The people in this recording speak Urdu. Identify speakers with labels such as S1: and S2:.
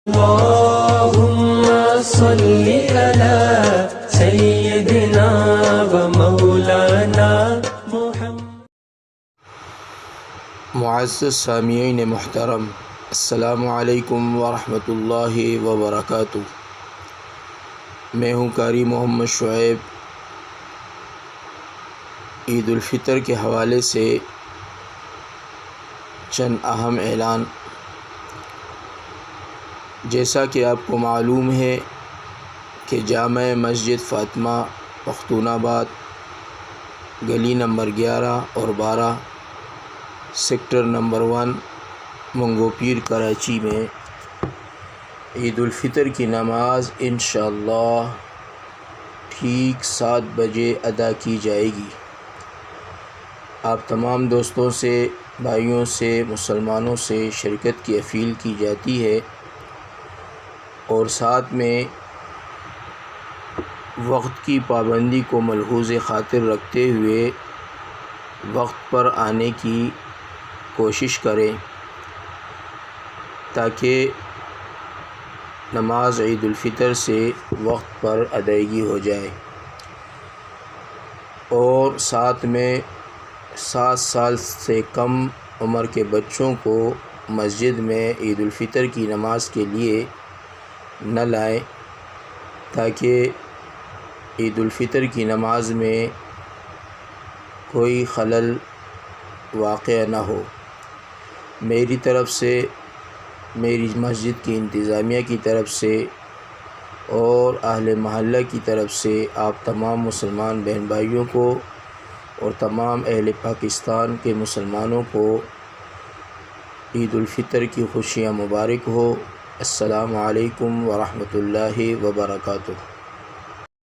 S1: اللهم صل على سيدنا ومولانا محمد۔
S2: معزز سامعین محترم، السلام علیکم ورحمۃ اللہ وبرکاتہ۔ میں ہوں قاری محمد شعیب۔ عید الفطر کے حوالے سے چند اہم اعلان۔ جیسا کہ آپ کو معلوم ہے کہ جامع مسجد فاطمہ پختون آباد گلی نمبر 11 اور 12 سیکٹر نمبر 1 منگو پیر کراچی میں عید الفطر کی نماز انشاءاللہ ٹھیک 7 بجے ادا کی جائے گی۔ آپ تمام دوستوں سے، بھائیوں سے، مسلمانوں سے شرکت کی اپیل کی جاتی ہے، اور ساتھ میں وقت کی پابندی کو ملحوظ خاطر رکھتے ہوئے وقت پر آنے کی کوشش کریں تاکہ نماز عید الفطر سے وقت پر ادائیگی ہو جائے، اور ساتھ میں 7 سال سے کم عمر کے بچوں کو مسجد میں عید الفطر کی نماز کے لیے نہ لائیں تاکہ عید الفطر کی نماز میں کوئی خلل واقع نہ ہو۔ میری طرف سے، میری مسجد کی انتظامیہ کی طرف سے اور اہل محلہ کی طرف سے آپ تمام مسلمان بہن بھائیوں کو اور تمام اہل پاکستان کے مسلمانوں کو عید الفطر کی خوشیاں مبارک ہو۔ السلام علیکم ورحمۃ اللہ وبرکاتہ۔